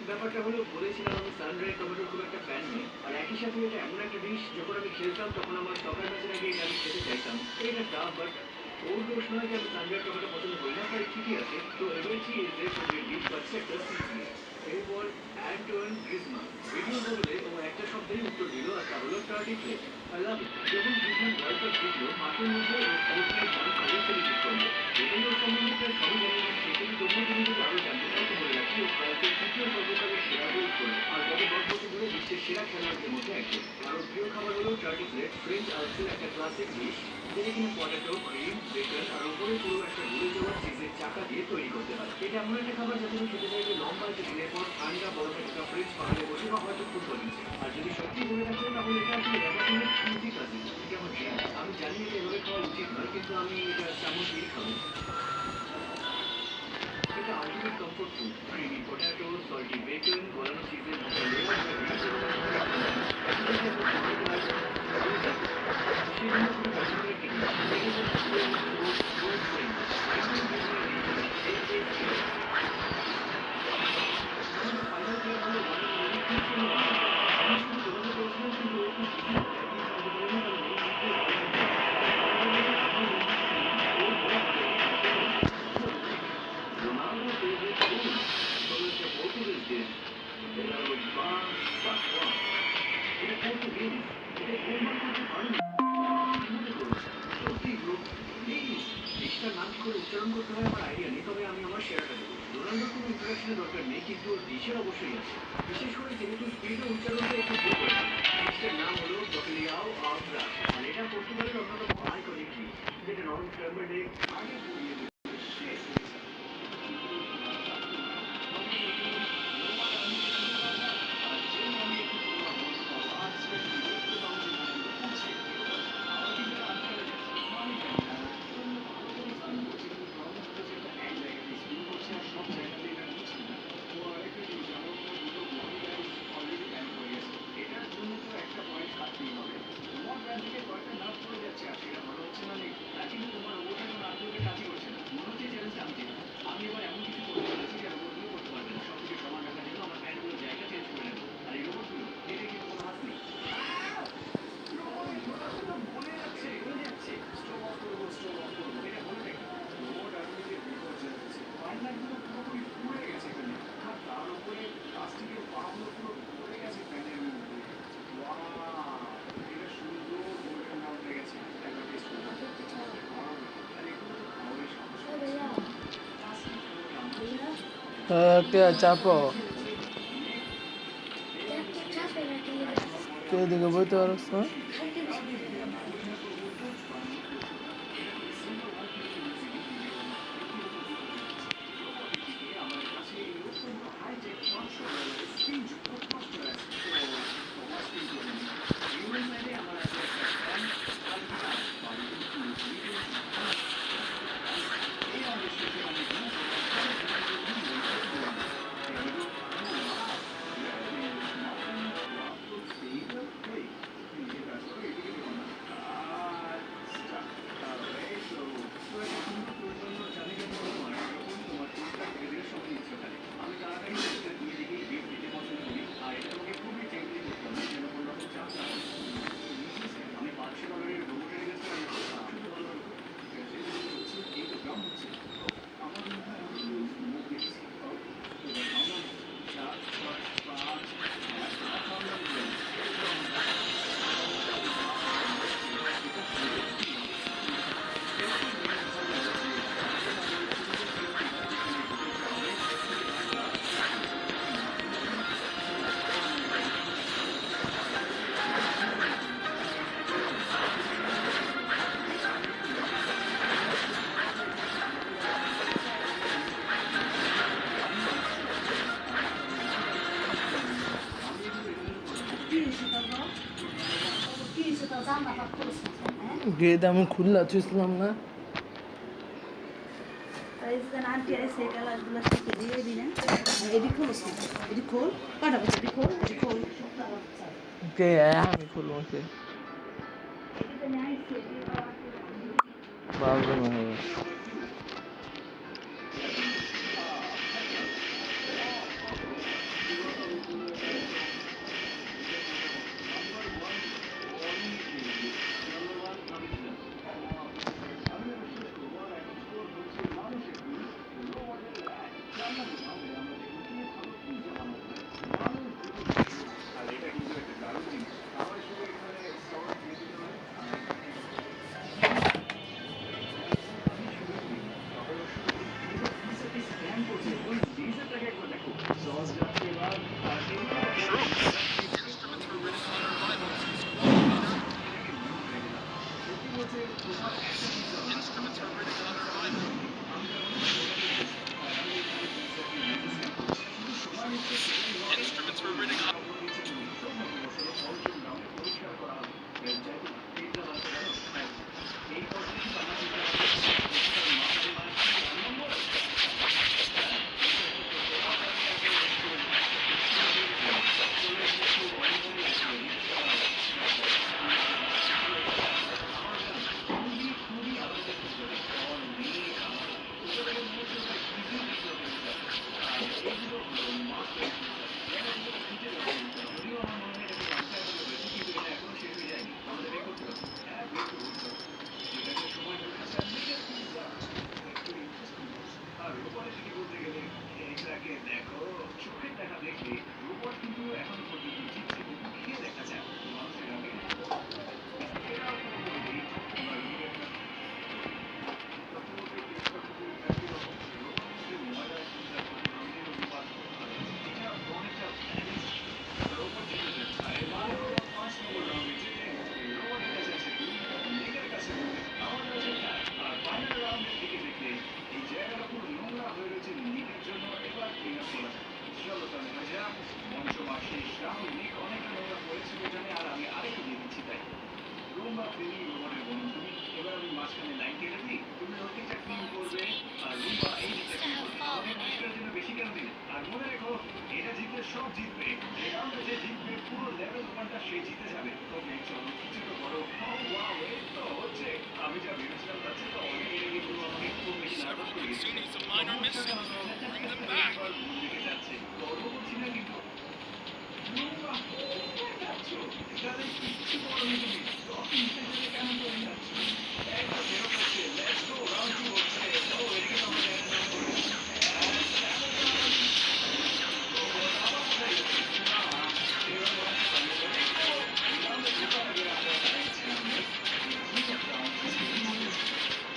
ব্যাপারটা হলো বলেছিলাম আমি সানড্রাই টমেটোর খুব একটা ফ্যান নই আর একই সাথে এটা এমন একটা ডিশ যখন আমি খেলতাম তখন আমার সকার ম্যাচের আগে এটা আমি খেতে চাইতাম এটা টাফ বাট ওর দোষ নয় যে আমি সানড্রাই টমেটো পছন্দ করি না তাই ঠিকই আছে তো এমএলসি ইজ এর ফেভারিট ডিশ বাট সেক্টর সিক্রিয়া এরপর অ্যান্টোয়ান গ্রিজমান ভিডিও বদলে ও একটা শব্দেই উত্তর দিল আর তা হলো টার্টি প্লেট আই লাভ ইট যখন গ্রিজমান ওয়ার্ল্ড কাপ জিতলো মাঠের মধ্যে ও ফোর্থনাইট গান করে সেলিব্রেট করলো এটাই ওর সম্বন্ধে প্রায় সবই জানি না সেটাই তোমরা তুমি যদি আরো জানতে চাও তো বলে রাখি ও ফ্রান্সের তৃতীয় সর্বকালের সেরা গোল করে আর গত 10 বছর ধরে বিশ্বের সেরা খেলোয়াড়দের মধ্যে একজন আর ওর প্রিয় খাবার হলো টার্টি প্লেট ফ্রেঞ্চ আলসের একটা ক্লাসিক ডিশ যেটা কিনা পটেটো ক্রিম বেকন আর উপরে পুরো একটা ঘুরে যাওয়া চিজের চাকা দিয়ে তৈরি করতে হয় এটা এমন একটা খাবার যা তুমি খেতে চাইবে লম্বা একটা দিনের পর ঠান্ডা বরফের একটা ফ্রিজ পাহাড়ে বসে বা হয়তো ফুটবল নিচে আর যদি সত্যি বলে থাকো তাহলে এটা আসলে ব্যাপারটা হলো ইজি কাজে এটা আমার ড্রিম আমি জানি এটা এভাবে খাওয়া উচিত নয় কিন্তু আমি এটা চামচ দিয়ে খাবো এটা ultimate comfort food creamy potato salty bacon গলানো চিজের উচ্চারণ করতে হয় আমার আইডিয়া নেই তবে আমি আমার শেয়ারটা দেবো রোনাল্ডোর কোনো ইন্ট্রোডাকশনের দরকার নেই কিন্তু ওর ডিশের অবশ্যই আছে বিশেষ করে যেহেতু স্পিডে উচ্চারণটা একটু ভুল করে ডিশটার নাম হলো বকলিয়াও আউটরাস আর এটা পর্তুগালের অন্যতম আইকনিক ডিশ যেটা নরম স্ক্র্যাম্বলড এগ আগে পুড়িয়ে দিচ্ছে চাপো তুই এদিকে বইতে পারছ না গেট আমি খুললা চুষলাম না আন্টি আইসে কালারগুলো শিখে দিয়ে দিলেন এটি খোল এটি খোল কাটা বসে এটি খোল কে আমি খুলবো কে বাবু না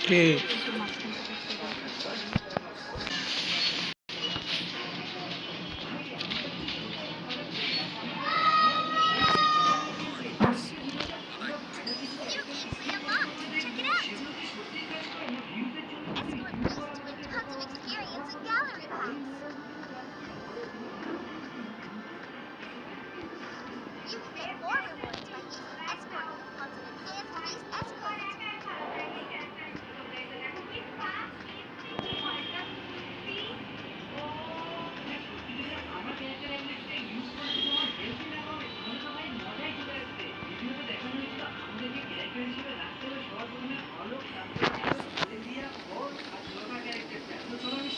কে Tons of experience and gallery pass. You can get more rewards by using escort coupons in Advanced Feast Escort.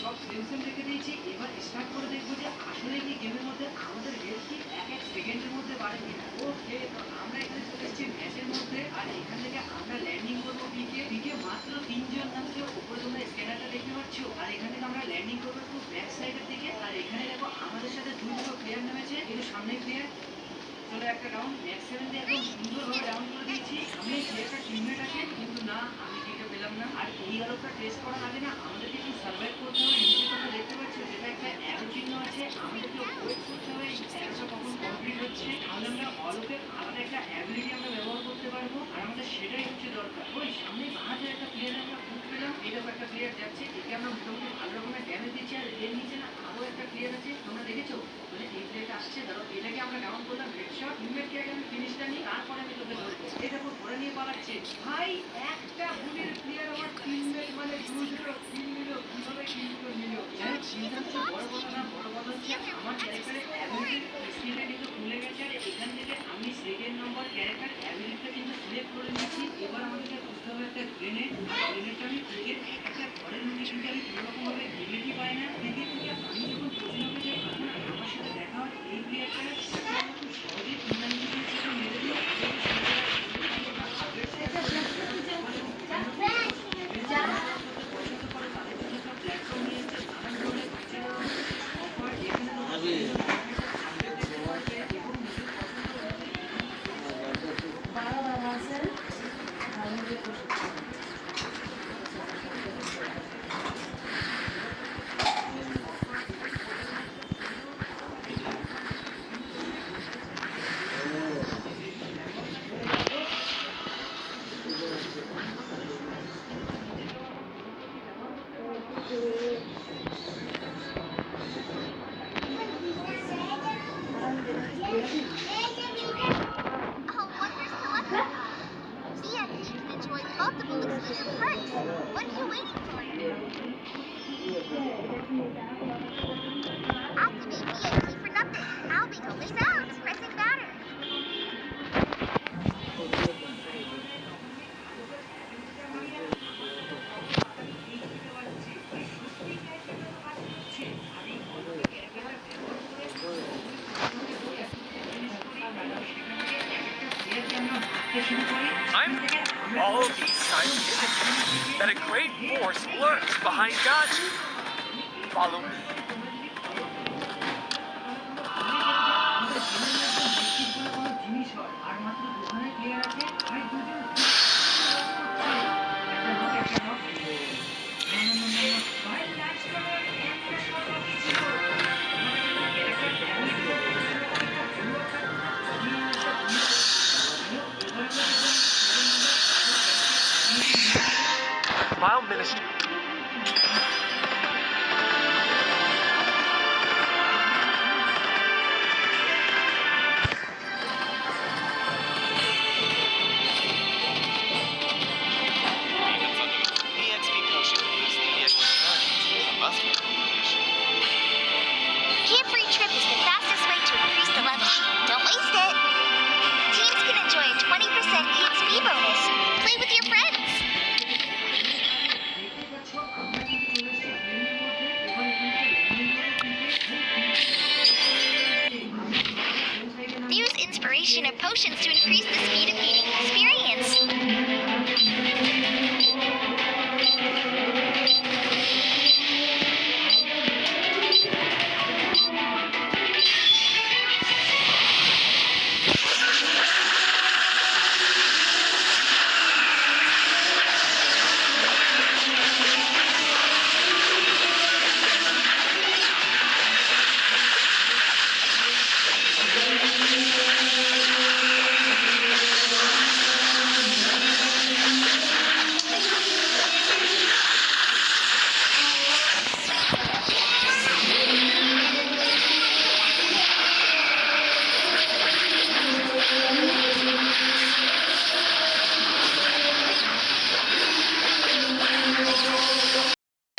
সব সেম রেখে দিয়েছি। এবার স্টার্ট করে দেখবো যে আসলে কি গেমের মধ্যে আমাদের হেলথ কি এক এক সেকেন্ডের মধ্যে বাড়ে কিনা। ওকে, তো আমরা এখানে চলে এসেছি ম্যাচের মধ্যে, আর এখান থেকে আমরা ল্যান্ডিং করবো পিকে। পিকে মাত্র 3 জন নামছে। উপরে তোমরা স্ক্যানারটা দেখতে পাচ্ছ, আর এখান থেকে আমরা ল্যান্ডিং করবো একটু ব্যাক সাইডের দিকে। আর এখানে দেখো আমাদের সাথে দুটো প্লেয়ার নেমেছে, কিন্তু সামনে প্লেয়ার চলে একটা ডাউন। ম্যাক্স 7 দিয়ে একদম সুন্দরভাবে ডাউন করে দিয়েছি। সামনে প্লেয়ারটা টিমমেট আছে, কিন্তু না আমি কিকে পেলাম না। আর এই আলোটা টেস্ট করার আগে না আমাদেরকে একটু সার্ভাইভ করতে হবে। নিচে তোমরা দেখতে পাচ্ছ যেটা একটা অ্যারো চিহ্ন আছে, আমাদেরকে ওয়েট করতে হবে এই অ্যারোটা কখন কমপ্লিট হচ্ছে, তাহলে আমরা অলোকের আলাদা একটা অ্যাবিলিটি আমরা ব্যবহার করতে পারবো। আর আমাদের সেটাই হচ্ছে দরকার। ওই সামনে বাহাতে একটা প্লেয়ার আমরা ফুট পেলাম। এইরকম একটা প্লেয়ার যাচ্ছে, একে আমরা মোটামুটি ভালো রকমের ড্যামেজ দিচ্ছি। আর এর নিচে না আরো একটা প্লেয়ার আছে, তোমরা দেখেছো? মানে এই প্লেয়ারটা আসছে, ধরো এটাকে আমরা ডাউন করলাম হেডশট। টিমমেটকে আগে আমি ফিনিশটা নিই, তারপরে আমি তোকে ধরবো। এই দেখো ধরে নিয়ে পালাচ্ছে ভাই। একটা বুলের প্লেয়ার আমার টিমমেট মানে 2-0 কিল নিল। কিভাবে কিলগুলো নিল? যাই হোক, চিন্তা হচ্ছে বড় কথা না, বড় কথা হচ্ছে আমার ক্যারেক্টারের অ্যাবিলিটি স্কিলটা কিন্তু খুলে গেছে। আর এখান থেকে আমি সেকেন্ড নম্বর ক্যারেক্টার অ্যাবিলিটিটা কিন্তু সিলেক্ট করে নিয়েছি। এবার আমাদেরকে বুঝতে হবে একটা গ্রেনেড। গ্রেনেডটা আমি ক্রিকেট একটা ঘরের মধ্যে কিন্তু আমি কোনোরকমভাবে এবিলিটি পাই না। দেখে থেকে আমি যখন কোচিংকে যাই, তখন আমার সাথে দেখা হয় এই প্লেয়ারটা খুব সহজেই টুর্নামেন্ট মেরে দিই। wonders to let them know. VIP can enjoy multiple exclusive perks. What are you waiting for? Activate VIP for nothing. I'll be over sounds. Pressing batter. All these signs indicate that a great force lurks behind Gachi. Follow me. Smile Ministry. EXP potion boosts the EXP earnings. A must-win combination. Carefree Trip is the fastest way to increase the level. Don't waste it. Teams can enjoy a 20% EXP bonus. Play with your friends. Use inspiration of potions to increase the speed of gaining experience.